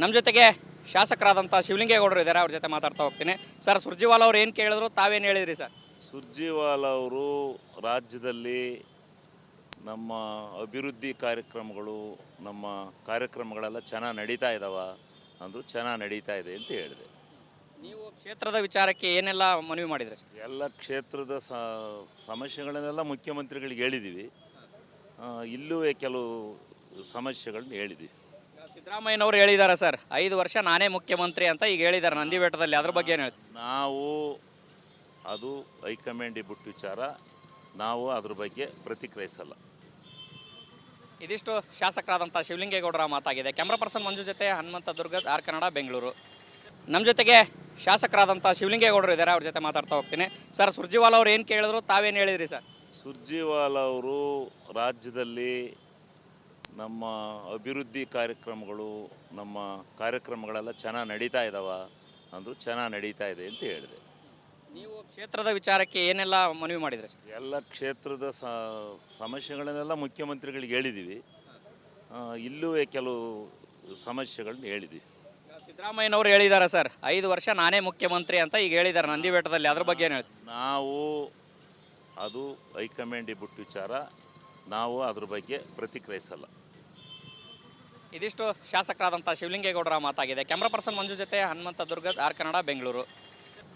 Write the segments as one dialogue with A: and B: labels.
A: ನಮ್ಮ ಜೊತೆಗೆ ಶಾಸಕರಾದಂಥ ಶಿವಲಿಂಗೇಗೌಡರು ಇದ್ದಾರೆ, ಅವ್ರ ಜೊತೆ ಮಾತಾಡ್ತಾ ಹೋಗ್ತೀನಿ. ಸರ್, ಸುರ್ಜಿವಾಲ ಅವ್ರು ಏನು ಕೇಳಿದ್ರು ತಾವೇನು ಹೇಳಿದ್ರಿ ಸರ್?
B: ಸುರ್ಜಿವಾಲ ಅವರು ರಾಜ್ಯದಲ್ಲಿ ನಮ್ಮ ಅಭಿವೃದ್ಧಿ ಕಾರ್ಯಕ್ರಮಗಳು, ನಮ್ಮ ಕಾರ್ಯಕ್ರಮಗಳೆಲ್ಲ ಚೆನ್ನಾಗಿ ನಡೀತಾ ಇದ್ದಾವ ಅಂದರು. ಚೆನ್ನಾಗಿ ನಡೀತಾ ಇದೆ ಅಂತ ಹೇಳಿದೆ.
A: ನೀವು ಕ್ಷೇತ್ರದ ವಿಚಾರಕ್ಕೆ ಏನೆಲ್ಲ ಮನವಿ ಮಾಡಿದ್ರಿ ಸರ್?
B: ಎಲ್ಲ ಕ್ಷೇತ್ರದ ಸಮಸ್ಯೆಗಳನ್ನೆಲ್ಲ ಮುಖ್ಯಮಂತ್ರಿಗಳಿಗೆ ಹೇಳಿದ್ದೀವಿ. ಇಲ್ಲೂ ಕೆಲವು ಸಮಸ್ಯೆಗಳನ್ನ ಹೇಳಿದ್ದೀವಿ.
A: ಸಿದ್ದರಾಮಯ್ಯನವರು ಹೇಳಿದ್ದಾರೆ ಸರ್, 5 ವರ್ಷ ನಾನೇ ಮುಖ್ಯಮಂತ್ರಿ ಅಂತ ಈಗ ಹೇಳಿದ್ದಾರೆ ನಂದಿ ಬೆಟ್ಟದಲ್ಲಿ. ಅದ್ರ ಬಗ್ಗೆ ಏನು ಹೇಳ್ತೀವಿ?
B: ನಾವು ಅದು ಹೈಕಮಾಂಡ್ ಬಿಟ್ಟು ವಿಚಾರ, ನಾವು ಅದ್ರ ಬಗ್ಗೆ ಪ್ರತಿಕ್ರಿಯಿಸಲ್ಲ.
A: ಇದಿಷ್ಟು ಶಾಸಕರಾದಂಥ ಶಿವಲಿಂಗೇಗೌಡರ ಮಾತಾಗಿದೆ. ಕ್ಯಾಮ್ರಾ ಪರ್ಸನ್ ಮಂಜು ಜೊತೆ ಹನುಮಂತ ದುರ್ಗದ್, ಆರ್ ಕನ್ನಡ, ಬೆಂಗಳೂರು. ನಮ್ಮ ಜೊತೆಗೆ ಶಾಸಕರಾದಂಥ ಶಿವಲಿಂಗೇಗೌಡರು ಇದ್ದಾರೆ, ಅವ್ರ ಜೊತೆ ಮಾತಾಡ್ತಾ ಹೋಗ್ತೀನಿ. ಸರ್, ಸುರ್ಜಿವಾಲ ಅವ್ರು ಏನು ಕೇಳಿದ್ರು ತಾವೇನು ಹೇಳಿದ್ರಿ ಸರ್?
B: ಸುರ್ಜಿವಾಲ ಅವರು ರಾಜ್ಯದಲ್ಲಿ ನಮ್ಮ ಅಭಿವೃದ್ಧಿ ಕಾರ್ಯಕ್ರಮಗಳು, ನಮ್ಮ ಕಾರ್ಯಕ್ರಮಗಳೆಲ್ಲ ಚೆನ್ನಾಗಿ ನಡೀತಾ ಇದ್ದಾವ ಅಂದರು. ಚೆನ್ನಾಗಿ ನಡೀತಾ ಇದೆ ಅಂತ ಹೇಳಿದೆ.
A: ನೀವು ಕ್ಷೇತ್ರದ ವಿಚಾರಕ್ಕೆ ಏನೆಲ್ಲ ಮನವಿ ಮಾಡಿದ್ರಿ ಸರ್?
B: ಎಲ್ಲ ಕ್ಷೇತ್ರದ ಸಮಸ್ಯೆಗಳನ್ನೆಲ್ಲ ಮುಖ್ಯಮಂತ್ರಿಗಳಿಗೆ ಹೇಳಿದ್ದೀವಿ. ಇಲ್ಲೂ ಕೆಲವು ಸಮಸ್ಯೆಗಳನ್ನ ಹೇಳಿದ್ದೀವಿ.
A: ಸಿದ್ದರಾಮಯ್ಯನವರು ಹೇಳಿದ್ದಾರೆ ಸರ್, 5 ವರ್ಷ ನಾನೇ ಮುಖ್ಯಮಂತ್ರಿ ಅಂತ ಈಗ ಹೇಳಿದ್ದಾರೆ ನಂದಿ ಬೆಟ್ಟದಲ್ಲಿ. ಅದ್ರ ಬಗ್ಗೆ ಏನು ಹೇಳ್ತೀವಿ?
B: ನಾವು ಅದು ಹೈಕಮಾಂಡ್ ಬಿಟ್ಟು ವಿಚಾರ, ನಾವು ಅದ್ರ ಬಗ್ಗೆ ಪ್ರತಿಕ್ರಿಯಿಸಲ್ಲ.
A: ಇದಿಷ್ಟು ಶಾಸಕರಾದಂಥ ಶಿವಲಿಂಗೇಗೌಡರ ಮಾತಾಗಿದೆ. ಕ್ಯಾಮ್ರಾ ಪರ್ಸನ್ ಮಂಜು ಜೊತೆ ಹನುಮಂತ ದುರ್ಗದ್, ಆರ್ ಕನ್ನಡ, ಬೆಂಗಳೂರು.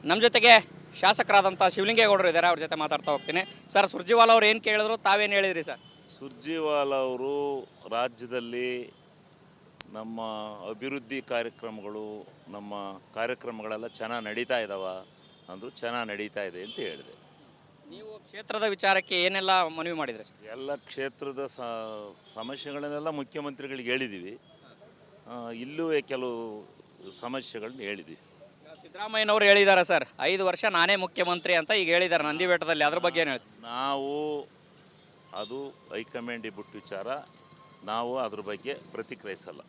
A: ನಮ್ಮ ಜೊತೆಗೆ ಶಾಸಕರಾದಂಥ ಶಿವಲಿಂಗೇಗೌಡರು ಇದ್ದಾರೆ, ಅವ್ರ ಜೊತೆ ಮಾತಾಡ್ತಾ ಹೋಗ್ತೀನಿ. ಸರ್, ಸುರ್ಜಿವಾಲ ಅವ್ರು ಏನು ಕೇಳಿದ್ರು ತಾವೇನು ಹೇಳಿದ್ರಿ ಸರ್?
B: ಸುರ್ಜಿವಾಲ ಅವರು ರಾಜ್ಯದಲ್ಲಿ ನಮ್ಮ ಅಭಿವೃದ್ಧಿ ಕಾರ್ಯಕ್ರಮಗಳು, ನಮ್ಮ ಕಾರ್ಯಕ್ರಮಗಳೆಲ್ಲ ಚೆನ್ನಾಗಿ ನಡೀತಾ ಇದ್ದಾವ ಅಂದರು. ಚೆನ್ನಾಗಿ ನಡೀತಾ ಇದೆ ಅಂತ ಹೇಳಿದೆ.
A: ನೀವು ಕ್ಷೇತ್ರದ ವಿಚಾರಕ್ಕೆ ಏನೆಲ್ಲ ಮನವಿ ಮಾಡಿದ್ರಿ ಸರ್?
B: ಎಲ್ಲ ಕ್ಷೇತ್ರದ ಸಮಸ್ಯೆಗಳನ್ನೆಲ್ಲ ಮುಖ್ಯಮಂತ್ರಿಗಳಿಗೆ ಹೇಳಿದ್ದೀವಿ. ಇಲ್ಲೂ ಕೆಲವು ಸಮಸ್ಯೆಗಳನ್ನ ಹೇಳಿದ್ದೀವಿ.
A: ಸಿದ್ದರಾಮಯ್ಯನವರು ಹೇಳಿದ್ದಾರೆ ಸರ್, 5 ವರ್ಷ ನಾನೇ ಮುಖ್ಯಮಂತ್ರಿ ಅಂತ ಈಗ ಹೇಳಿದ್ದಾರೆ ನಂದಿ ಬೆಟ್ಟದಲ್ಲಿ. ಅದ್ರ ಬಗ್ಗೆ ಏನು ಹೇಳ್ತೀವಿ?
B: ನಾವು ಅದು ಹೈಕಮಾಂಡ್ ಬಿಟ್ಟು ವಿಚಾರ, ನಾವು ಅದ್ರ ಬಗ್ಗೆ ಪ್ರತಿಕ್ರಿಯಿಸಲ್ಲ.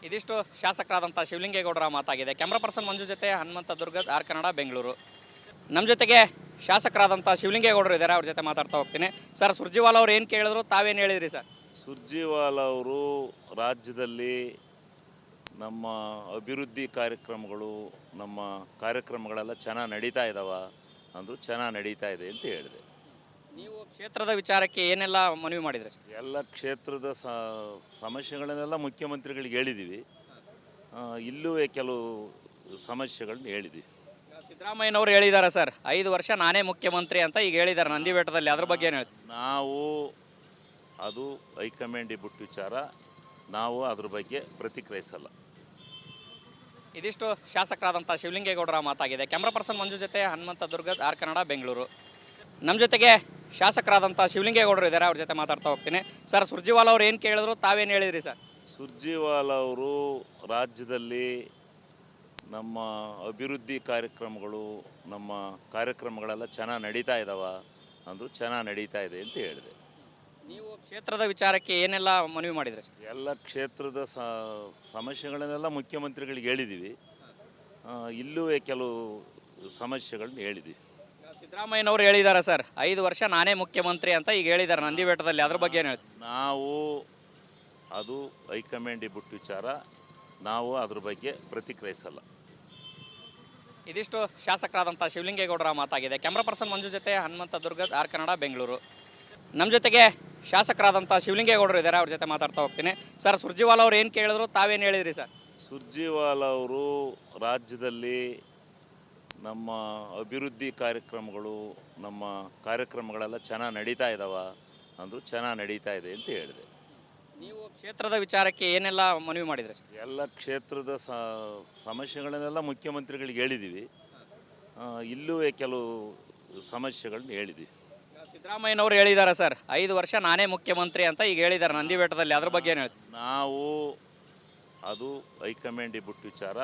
A: ಇದಿಷ್ಟು ಶಾಸಕರಾದಂಥ ಶಿವಲಿಂಗೇಗೌಡರ ಮಾತಾಗಿದೆ. ಕ್ಯಾಮ್ರಾ ಪರ್ಸನ್ ಮಂಜು ಜೊತೆ ಹನುಮಂತ ದುರ್ಗದ್, ಆರ್ ಕನ್ನಡ, ಬೆಂಗಳೂರು. ನಮ್ಮ ಜೊತೆಗೆ ಶಾಸಕರಾದಂಥ ಶಿವಲಿಂಗೇಗೌಡರು ಇದ್ದಾರೆ, ಅವ್ರ ಜೊತೆ ಮಾತಾಡ್ತಾ ಹೋಗ್ತೀನಿ. ಸರ್, ಸುರ್ಜಿವಾಲ ಅವ್ರು ಏನು ಕೇಳಿದ್ರು ತಾವೇನು ಹೇಳಿದ್ರಿ ಸರ್?
B: ಸುರ್ಜಿವಾಲ ಅವರು ರಾಜ್ಯದಲ್ಲಿ ನಮ್ಮ ಅಭಿವೃದ್ಧಿ ಕಾರ್ಯಕ್ರಮಗಳು, ನಮ್ಮ ಕಾರ್ಯಕ್ರಮಗಳೆಲ್ಲ ಚೆನ್ನಾಗಿ ನಡೀತಾ ಇದ್ದಾವ ಅಂದರು. ಚೆನ್ನಾಗಿ ನಡೀತಾ ಇದೆ ಅಂತ ಹೇಳಿದೆ.
A: ನೀವು ಕ್ಷೇತ್ರದ ವಿಚಾರಕ್ಕೆ ಏನೆಲ್ಲ ಮನವಿ ಮಾಡಿದ್ರಿ ಸರ್?
B: ಎಲ್ಲ ಕ್ಷೇತ್ರದ ಸಮಸ್ಯೆಗಳನ್ನೆಲ್ಲ ಮುಖ್ಯಮಂತ್ರಿಗಳಿಗೆ ಹೇಳಿದ್ದೀವಿ. ಇಲ್ಲೂ ಕೆಲವು ಸಮಸ್ಯೆಗಳನ್ನ ಹೇಳಿದ್ದೀವಿ.
A: ಸಿದ್ದರಾಮಯ್ಯನವರು ಹೇಳಿದ್ದಾರೆ ಸರ್, 5 ವರ್ಷ ನಾನೇ ಮುಖ್ಯಮಂತ್ರಿ ಅಂತ ಈಗ ಹೇಳಿದ್ದಾರೆ ನಂದಿ ಬೆಟ್ಟದಲ್ಲಿ. ಅದ್ರ ಬಗ್ಗೆ ಏನು ಹೇಳ್ತೀವಿ?
B: ನಾವು ಅದು ಹೈಕಮಾಂಡ್ ಬಿಟ್ಟು ವಿಚಾರ, ನಾವು ಅದ್ರ ಬಗ್ಗೆ ಪ್ರತಿಕ್ರಿಯಿಸಲ್ಲ.
A: ಇದಿಷ್ಟು ಶಾಸಕರಾದಂಥ ಶಿವಲಿಂಗೇಗೌಡರ ಮಾತಾಗಿದೆ. ಕ್ಯಾಮ್ರಾ ಪರ್ಸನ್ ಮಂಜು ಜೊತೆ ಹನುಮಂತ ದುರ್ಗದ್, ಆರ್ ಕನ್ನಡ, ಬೆಂಗಳೂರು. ನಮ್ಮ ಜೊತೆಗೆ ಶಾಸಕರಾದಂಥ ಶಿವಲಿಂಗೇಗೌಡರು ಇದ್ದಾರೆ, ಅವ್ರ ಜೊತೆ ಮಾತಾಡ್ತಾ ಹೋಗ್ತೀನಿ. ಸರ್, ಸುರ್ಜಿವಾಲ ಅವ್ರು ಏನು ಕೇಳಿದ್ರು ತಾವೇನು ಹೇಳಿದ್ರಿ ಸರ್?
B: ಸುರ್ಜಿವಾಲ ಅವರು ರಾಜ್ಯದಲ್ಲಿ ನಮ್ಮ ಅಭಿವೃದ್ಧಿ ಕಾರ್ಯಕ್ರಮಗಳು, ನಮ್ಮ ಕಾರ್ಯಕ್ರಮಗಳೆಲ್ಲ ಚೆನ್ನಾಗಿ ನಡೀತಾ ಇದ್ದಾವ ಅಂದರು. ಚೆನ್ನಾಗಿ ನಡೀತಾ ಇದೆ ಅಂತ ಹೇಳಿದೆ.
A: ನೀವು ಕ್ಷೇತ್ರದ ವಿಚಾರಕ್ಕೆ ಏನೆಲ್ಲ ಮನವಿ ಮಾಡಿದ್ರಿ ಸರ್?
B: ಎಲ್ಲ ಕ್ಷೇತ್ರದ ಸಮಸ್ಯೆಗಳನ್ನೆಲ್ಲ ಮುಖ್ಯಮಂತ್ರಿಗಳಿಗೆ ಹೇಳಿದ್ದೀವಿ. ಇಲ್ಲೂ ಕೆಲವು ಸಮಸ್ಯೆಗಳನ್ನ ಹೇಳಿದ್ದೀವಿ.
A: ಸಿದ್ದರಾಮಯ್ಯನವರು ಹೇಳಿದ್ದಾರೆ ಸರ್, 5 ವರ್ಷ ನಾನೇ ಮುಖ್ಯಮಂತ್ರಿ ಅಂತ ಈಗ ಹೇಳಿದ್ದಾರೆ ನಂದಿ ಬೆಟ್ಟದಲ್ಲಿ. ಅದ್ರ ಬಗ್ಗೆ ಏನು ಹೇಳ್ತೀವಿ?
B: ನಾವು ಅದು ಹೈಕಮಾಂಡ್ ಬಿಟ್ಟು ವಿಚಾರ, ನಾವು ಅದ್ರ ಬಗ್ಗೆ ಪ್ರತಿಕ್ರಿಯಿಸಲ್ಲ.
A: ಇದಿಷ್ಟು ಶಾಸಕರಾದಂಥ ಶಿವಲಿಂಗೇಗೌಡರ ಮಾತಾಗಿದೆ. ಕ್ಯಾಮ್ರಾ ಪರ್ಸನ್ ಮಂಜು ಜೊತೆ ಹನುಮಂತ ದುರ್ಗದ್, ಆರ್ ಕನ್ನಡ, ಬೆಂಗಳೂರು. ನಮ್ಮ ಜೊತೆಗೆ ಶಾಸಕರಾದಂಥ ಶಿವಲಿಂಗೇಗೌಡರು ಇದ್ದಾರೆ, ಅವ್ರ ಜೊತೆ ಮಾತಾಡ್ತಾ ಹೋಗ್ತೀನಿ. ಸರ್, ಸುರ್ಜಿವಾಲ ಅವ್ರು ಏನು ಕೇಳಿದ್ರು ತಾವೇನು ಹೇಳಿದ್ರಿ ಸರ್?
B: ಸುರ್ಜಿವಾಲ ಅವರು ರಾಜ್ಯದಲ್ಲಿ ನಮ್ಮ ಅಭಿವೃದ್ಧಿ ಕಾರ್ಯಕ್ರಮಗಳು, ನಮ್ಮ ಕಾರ್ಯಕ್ರಮಗಳೆಲ್ಲ ಚೆನ್ನಾಗಿ ನಡೀತಾ ಇದ್ದಾವ ಅಂದರು. ಚೆನ್ನಾಗಿ ನಡೀತಾ ಇದೆ ಅಂತ ಹೇಳಿದೆ.
A: ನೀವು ಕ್ಷೇತ್ರದ ವಿಚಾರಕ್ಕೆ ಏನೆಲ್ಲ ಮನವಿ ಮಾಡಿದ್ರಿ ಸರ್?
B: ಎಲ್ಲ ಕ್ಷೇತ್ರದ ಸಮಸ್ಯೆಗಳನ್ನೆಲ್ಲ ಮುಖ್ಯಮಂತ್ರಿಗಳಿಗೆ ಹೇಳಿದ್ದೀವಿ. ಇಲ್ಲೂ ಕೆಲವು ಸಮಸ್ಯೆಗಳನ್ನ ಹೇಳಿದ್ದೀವಿ.
A: ಸಿದ್ದರಾಮಯ್ಯನವರು ಹೇಳಿದ್ದಾರೆ ಸರ್, 5 ವರ್ಷ ನಾನೇ ಮುಖ್ಯಮಂತ್ರಿ ಅಂತ ಈಗ ಹೇಳಿದ್ದಾರೆ ನಂದಿ ಬೆಟ್ಟದಲ್ಲಿ. ಅದ್ರ ಬಗ್ಗೆ ಏನು ಹೇಳ್ತೀವಿ?
B: ನಾವು ಅದು ಹೈಕಮಾಂಡ್ ಬಿಟ್ಟು ವಿಚಾರ,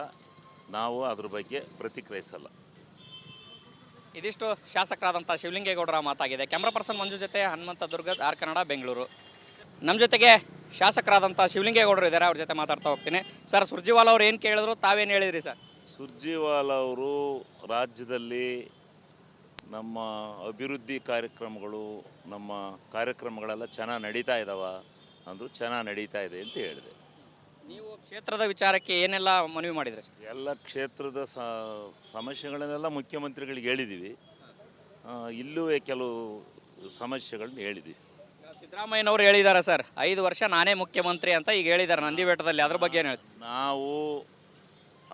B: ನಾವು ಅದ್ರ ಬಗ್ಗೆ ಪ್ರತಿಕ್ರಿಯಿಸಲ್ಲ.
A: ಇದಿಷ್ಟು ಶಾಸಕರಾದಂಥ ಶಿವಲಿಂಗೇಗೌಡರ ಮಾತಾಗಿದೆ. ಕ್ಯಾಮ್ರಾ ಪರ್ಸನ್ ಮಂಜು ಜೊತೆ ಹನುಮಂತ ದುರ್ಗದ್, ಆರ್ ಕನ್ನಡ, ಬೆಂಗಳೂರು. ನಮ್ಮ ಜೊತೆಗೆ ಶಾಸಕರಾದಂಥ ಶಿವಲಿಂಗೇಗೌಡರು ಇದ್ದಾರೆ, ಅವ್ರ ಜೊತೆ ಮಾತಾಡ್ತಾ ಹೋಗ್ತೀನಿ. ಸರ್, ಸುರ್ಜಿವಾಲ ಅವ್ರು ಏನು ಕೇಳಿದ್ರು ತಾವೇನು ಹೇಳಿದ್ರಿ ಸರ್?
B: ಸುರ್ಜಿವಾಲ ಅವರು ರಾಜ್ಯದಲ್ಲಿ ನಮ್ಮ ಅಭಿವೃದ್ಧಿ ಕಾರ್ಯಕ್ರಮಗಳು, ನಮ್ಮ ಕಾರ್ಯಕ್ರಮಗಳೆಲ್ಲ ಚೆನ್ನಾಗಿ ನಡೀತಾ ಇದ್ದಾವ ಅಂದರು. ಚೆನ್ನಾಗಿ ನಡೀತಾ ಇದೆ ಅಂತ ಹೇಳಿದೆ.
A: ನೀವು ಕ್ಷೇತ್ರದ ವಿಚಾರಕ್ಕೆ ಏನೆಲ್ಲ ಮನವಿ ಮಾಡಿದ್ರಿ ಸರ್?
B: ಎಲ್ಲ ಕ್ಷೇತ್ರದ ಸಮಸ್ಯೆಗಳನ್ನೆಲ್ಲ ಮುಖ್ಯಮಂತ್ರಿಗಳಿಗೆ ಹೇಳಿದ್ದೀವಿ. ಇಲ್ಲೂ ಕೆಲವು ಸಮಸ್ಯೆಗಳನ್ನ ಹೇಳಿದ್ದೀವಿ.
A: ಈಗ ಸಿದ್ದರಾಮಯ್ಯನವರು ಹೇಳಿದ್ದಾರೆ ಸರ್, 5 ವರ್ಷ ನಾನೇ ಮುಖ್ಯಮಂತ್ರಿ ಅಂತ ಈಗ ಹೇಳಿದ್ದಾರೆ ನಂದಿ ಬೆಟ್ಟದಲ್ಲಿ. ಅದ್ರ ಬಗ್ಗೆ ಏನು ಹೇಳ್ತೀವಿ?
B: ನಾವು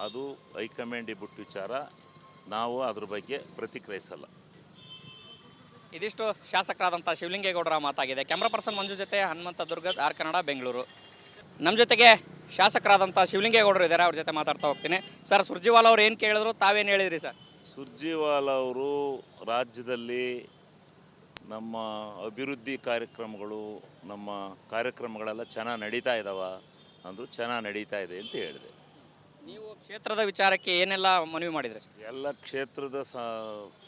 B: ಅದು ಹೈಕಮಾಂಡಿಗೆ ಬಿಟ್ಟು ವಿಚಾರ. ನಾವು ಅದ್ರ ಬಗ್ಗೆ ಪ್ರತಿಕ್ರಿಯಿಸಲ್ಲ.
A: ಇದಿಷ್ಟು ಶಾಸಕರಾದಂಥ ಶಿವಲಿಂಗೇಗೌಡರ ಮಾತಾಗಿದೆ. ಕ್ಯಾಮ್ರಾ ಪರ್ಸನ್ ಮಂಜು ಜೊತೆ ಹನುಮಂತ ದುರ್ಗದ್, ಆರ್ ಕನ್ನಡ, ಬೆಂಗಳೂರು. ನಮ್ಮ ಜೊತೆಗೆ ಶಾಸಕರಾದಂಥ ಶಿವಲಿಂಗೇಗೌಡರು ಇದ್ದಾರೆ, ಅವ್ರ ಜೊತೆ ಮಾತಾಡ್ತಾ ಹೋಗ್ತೀನಿ. ಸರ್, ಸುರ್ಜಿವಾಲ ಅವ್ರು ಏನು ಕೇಳಿದ್ರು, ತಾವೇನು ಹೇಳಿದ್ರಿ ಸರ್?
B: ಸುರ್ಜಿವಾಲ ಅವರು ರಾಜ್ಯದಲ್ಲಿ ನಮ್ಮ ಅಭಿವೃದ್ಧಿ ಕಾರ್ಯಕ್ರಮಗಳು, ನಮ್ಮ ಕಾರ್ಯಕ್ರಮಗಳೆಲ್ಲ ಚೆನ್ನಾಗಿ ನಡೀತಾ ಇದ್ದಾವ ಅಂದರು. ಚೆನ್ನಾಗಿ ನಡೀತಾ ಇದೆ ಅಂತ ಹೇಳಿದೆ.
A: ನೀವು ಕ್ಷೇತ್ರದ ವಿಚಾರಕ್ಕೆ ಏನೆಲ್ಲ ಮನವಿ ಮಾಡಿದ್ರಿ ಸರ್?
B: ಎಲ್ಲ ಕ್ಷೇತ್ರದ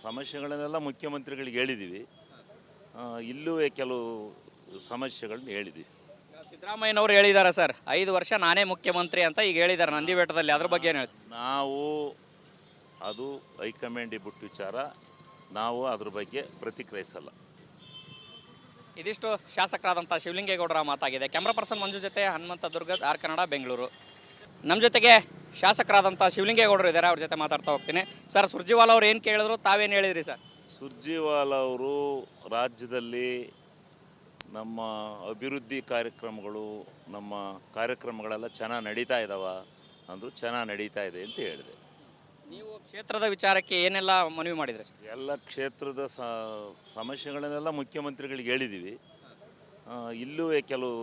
B: ಸಮಸ್ಯೆಗಳನ್ನೆಲ್ಲ ಮುಖ್ಯಮಂತ್ರಿಗಳಿಗೆ ಹೇಳಿದ್ದೀವಿ. ಇಲ್ಲೂ ಕೆಲವು ಸಮಸ್ಯೆಗಳನ್ನ ಹೇಳಿದ್ದೀವಿ.
A: ಈಗ ಸಿದ್ದರಾಮಯ್ಯನವರು ಹೇಳಿದ್ದಾರೆ ಸರ್, 5 ವರ್ಷ ನಾನೇ ಮುಖ್ಯಮಂತ್ರಿ ಅಂತ ಈಗ ಹೇಳಿದ್ದಾರೆ ನಂದಿ ಬೆಟ್ಟದಲ್ಲಿ. ಅದ್ರ ಬಗ್ಗೆ ಏನು ಹೇಳ್ತೀವಿ?
B: ನಾವು ಅದು ಹೈಕಮಾಂಡಿಗೆ ಬಿಟ್ಟು ವಿಚಾರ. ನಾವು ಅದ್ರ ಬಗ್ಗೆ ಪ್ರತಿಕ್ರಿಯಿಸಲ್ಲ.
A: ಇದಿಷ್ಟು ಶಾಸಕರಾದಂಥ ಶಿವಲಿಂಗೇಗೌಡರ ಮಾತಾಗಿದೆ. ಕ್ಯಾಮ್ರಾ ಪರ್ಸನ್ ಮಂಜು ಜೊತೆ ಹನುಮಂತ ದುರ್ಗದ್, ಆರ್ ಕನ್ನಡ, ಬೆಂಗಳೂರು. ನಮ್ಮ ಜೊತೆಗೆ ಶಾಸಕರಾದಂಥ ಶಿವಲಿಂಗೇಗೌಡರು ಇದ್ದಾರೆ, ಅವ್ರ ಜೊತೆ ಮಾತಾಡ್ತಾ ಹೋಗ್ತೀನಿ. ಸರ್, ಸುರ್ಜಿವಾಲ ಅವ್ರು ಏನು ಕೇಳಿದ್ರು, ತಾವೇನು ಹೇಳಿದ್ರಿ ಸರ್?
B: ಸುರ್ಜಿವಾಲ ಅವರು ರಾಜ್ಯದಲ್ಲಿ ನಮ್ಮ ಅಭಿವೃದ್ಧಿ ಕಾರ್ಯಕ್ರಮಗಳು, ನಮ್ಮ ಕಾರ್ಯಕ್ರಮಗಳೆಲ್ಲ ಚೆನ್ನಾಗಿ ನಡೀತಾ ಇದ್ದಾವ ಅಂದರು. ಚೆನ್ನಾಗಿ ನಡೀತಾ ಇದೆ ಅಂತ ಹೇಳಿದೆ.
A: ನೀವು ಕ್ಷೇತ್ರದ ವಿಚಾರಕ್ಕೆ ಏನೆಲ್ಲ ಮನವಿ ಮಾಡಿದ್ರಿ ಸರ್?
B: ಎಲ್ಲ ಕ್ಷೇತ್ರದ ಸಮಸ್ಯೆಗಳನ್ನೆಲ್ಲ ಮುಖ್ಯಮಂತ್ರಿಗಳಿಗೆ ಹೇಳಿದ್ದೀವಿ. ಇಲ್ಲೂ ಕೆಲವು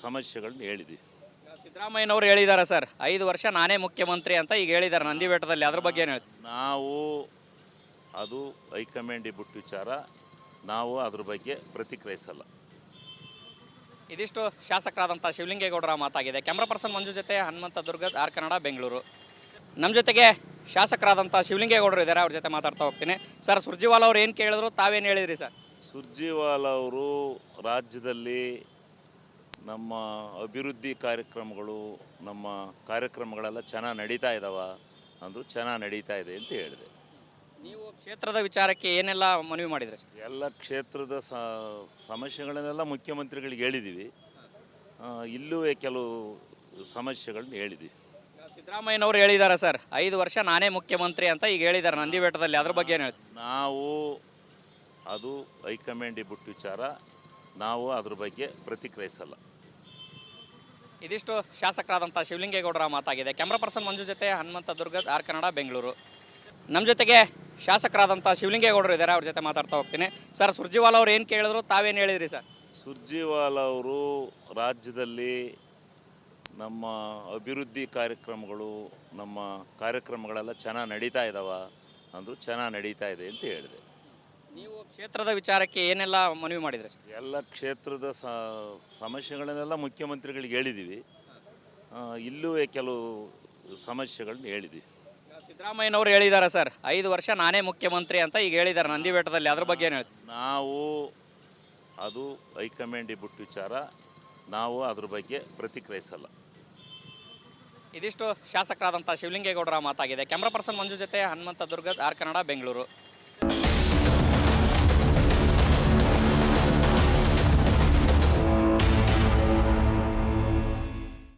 B: ಸಮಸ್ಯೆಗಳನ್ನ ಹೇಳಿದ್ದೀವಿ.
A: ಈಗ ಸಿದ್ದರಾಮಯ್ಯನವರು ಹೇಳಿದ್ದಾರೆ ಸರ್, 5 ವರ್ಷ ನಾನೇ ಮುಖ್ಯಮಂತ್ರಿ ಅಂತ ಈಗ ಹೇಳಿದ್ದಾರೆ ನಂದಿ ಬೆಟ್ಟದಲ್ಲಿ. ಅದ್ರ ಬಗ್ಗೆ ಏನು ಹೇಳ್ತೀವಿ?
B: ನಾವು ಅದು ಹೈಕಮಾಂಡಿಗೆ ಬಿಟ್ಟು ವಿಚಾರ. ನಾವು ಅದ್ರ ಬಗ್ಗೆ ಪ್ರತಿಕ್ರಿಯಿಸಲ್ಲ.
A: ಇದಿಷ್ಟು ಶಾಸಕರಾದಂಥ ಶಿವಲಿಂಗೇಗೌಡರ ಮಾತಾಗಿದೆ. ಕ್ಯಾಮ್ರಾ ಪರ್ಸನ್ ಮಂಜು ಜೊತೆ ಹನುಮಂತ ದುರ್ಗದ್, ಆರ್ ಕನ್ನಡ, ಬೆಂಗಳೂರು. ನಮ್ಮ ಜೊತೆಗೆ ಶಾಸಕರಾದಂಥ ಶಿವಲಿಂಗೇಗೌಡರು ಇದ್ದಾರೆ, ಅವ್ರ ಜೊತೆ ಮಾತಾಡ್ತಾ ಹೋಗ್ತೀನಿ. ಸರ್, ಸುರ್ಜಿವಾಲ ಅವ್ರು ಏನು ಕೇಳಿದ್ರು, ತಾವೇನು ಹೇಳಿದ್ರಿ ಸರ್?
B: ಸುರ್ಜಿವಾಲ ಅವರು ರಾಜ್ಯದಲ್ಲಿ ನಮ್ಮ ಅಭಿವೃದ್ಧಿ ಕಾರ್ಯಕ್ರಮಗಳು, ನಮ್ಮ ಕಾರ್ಯಕ್ರಮಗಳೆಲ್ಲ ಚೆನ್ನಾಗಿ ನಡೀತಾ ಇದ್ದಾವ ಅಂದರು. ಚೆನ್ನಾಗಿ ನಡೀತಾ ಇದೆ ಅಂತ ಹೇಳಿದೆ.
A: ನೀವು ಕ್ಷೇತ್ರದ ವಿಚಾರಕ್ಕೆ ಏನೆಲ್ಲ ಮನವಿ ಮಾಡಿದ್ರಿ ಸರ್?
B: ಎಲ್ಲ ಕ್ಷೇತ್ರದ ಸಮಸ್ಯೆಗಳನ್ನೆಲ್ಲ ಮುಖ್ಯಮಂತ್ರಿಗಳಿಗೆ ಹೇಳಿದ್ದೀವಿ. ಇಲ್ಲೂ ಕೆಲವು ಸಮಸ್ಯೆಗಳನ್ನ ಹೇಳಿದ್ದೀವಿ.
A: ಈಗ ಸಿದ್ದರಾಮಯ್ಯನವರು ಹೇಳಿದ್ದಾರೆ ಸರ್, 5 ವರ್ಷ ನಾನೇ ಮುಖ್ಯಮಂತ್ರಿ ಅಂತ ಈಗ ಹೇಳಿದ್ದಾರೆ ನಂದಿ ಬೆಟ್ಟದಲ್ಲಿ. ಅದ್ರ ಬಗ್ಗೆ ಏನು ಹೇಳ್ತೀವಿ?
B: ನಾವು ಅದು ಹೈಕಮಾಂಡಿಗೆ ಬಿಟ್ಟು ವಿಚಾರ. ನಾವು ಅದ್ರ ಬಗ್ಗೆ ಪ್ರತಿಕ್ರಿಯಿಸಲ್ಲ.
A: ಇದಿಷ್ಟು ಶಾಸಕರಾದಂಥ ಶಿವಲಿಂಗೇಗೌಡರ ಮಾತಾಗಿದೆ. ಕ್ಯಾಮ್ರಾ ಪರ್ಸನ್ ಮಂಜು ಜೊತೆ ಹನುಮಂತ ದುರ್ಗದ್, ಆರ್ ಕನ್ನಡ, ಬೆಂಗಳೂರು. ನಮ್ಮ ಜೊತೆಗೆ ಶಾಸಕರಾದಂಥ ಶಿವಲಿಂಗೇಗೌಡರು ಇದ್ದಾರೆ, ಅವ್ರ ಜೊತೆ ಮಾತಾಡ್ತಾ ಹೋಗ್ತೀನಿ. ಸರ್, ಸುರ್ಜಿವಾಲ ಅವ್ರು ಏನು ಕೇಳಿದ್ರು, ತಾವೇನು ಹೇಳಿದ್ರಿ ಸರ್?
B: ಸುರ್ಜಿವಾಲ ಅವರು ರಾಜ್ಯದಲ್ಲಿ ನಮ್ಮ ಅಭಿವೃದ್ಧಿ ಕಾರ್ಯಕ್ರಮಗಳು, ನಮ್ಮ ಕಾರ್ಯಕ್ರಮಗಳೆಲ್ಲ ಚೆನ್ನಾಗಿ ನಡೀತಾ ಇದ್ದಾವ ಅಂದರು. ಚೆನ್ನಾಗಿ ನಡೀತಾ ಇದೆ ಅಂತ ಹೇಳಿದೆ.
A: ನೀವು ಕ್ಷೇತ್ರದ ವಿಚಾರಕ್ಕೆ ಏನೆಲ್ಲ ಮನವಿ ಮಾಡಿದ್ರಿ ಸರ್?
B: ಎಲ್ಲ ಕ್ಷೇತ್ರದ ಸಮಸ್ಯೆಗಳನ್ನೆಲ್ಲ ಮುಖ್ಯಮಂತ್ರಿಗಳಿಗೆ ಹೇಳಿದ್ದೀವಿ. ಇಲ್ಲೂ ಕೆಲವು ಸಮಸ್ಯೆಗಳನ್ನ ಹೇಳಿದ್ದೀವಿ.
A: ಈಗ ಸಿದ್ದರಾಮಯ್ಯನವರು ಹೇಳಿದ್ದಾರೆ ಸರ್, 5 ವರ್ಷ ನಾನೇ ಮುಖ್ಯಮಂತ್ರಿ ಅಂತ ಈಗ ಹೇಳಿದ್ದಾರೆ ನಂದಿ ಬೆಟ್ಟದಲ್ಲಿ. ಅದ್ರ ಬಗ್ಗೆ ಏನು ಹೇಳ್ತೀವಿ?
B: ನಾವು ಅದು ಹೈಕಮಾಂಡಿಗೆ ಬಿಟ್ಟು ವಿಚಾರ. ನಾವು ಅದ್ರ ಬಗ್ಗೆ ಪ್ರತಿಕ್ರಿಯಿಸಲ್ಲ.
A: ಇದಿಷ್ಟು ಶಾಸಕರಾದಂಥ ಶಿವಲಿಂಗೇಗೌಡರ ಮಾತಾಗಿದೆ. ಕ್ಯಾಮ್ರಾ ಪರ್ಸನ್ ಮಂಜು ಜೊತೆ ಹನುಮಂತ ದುರ್ಗದ್, ಆರ್ ಕನ್ನಡ, ಬೆಂಗಳೂರು.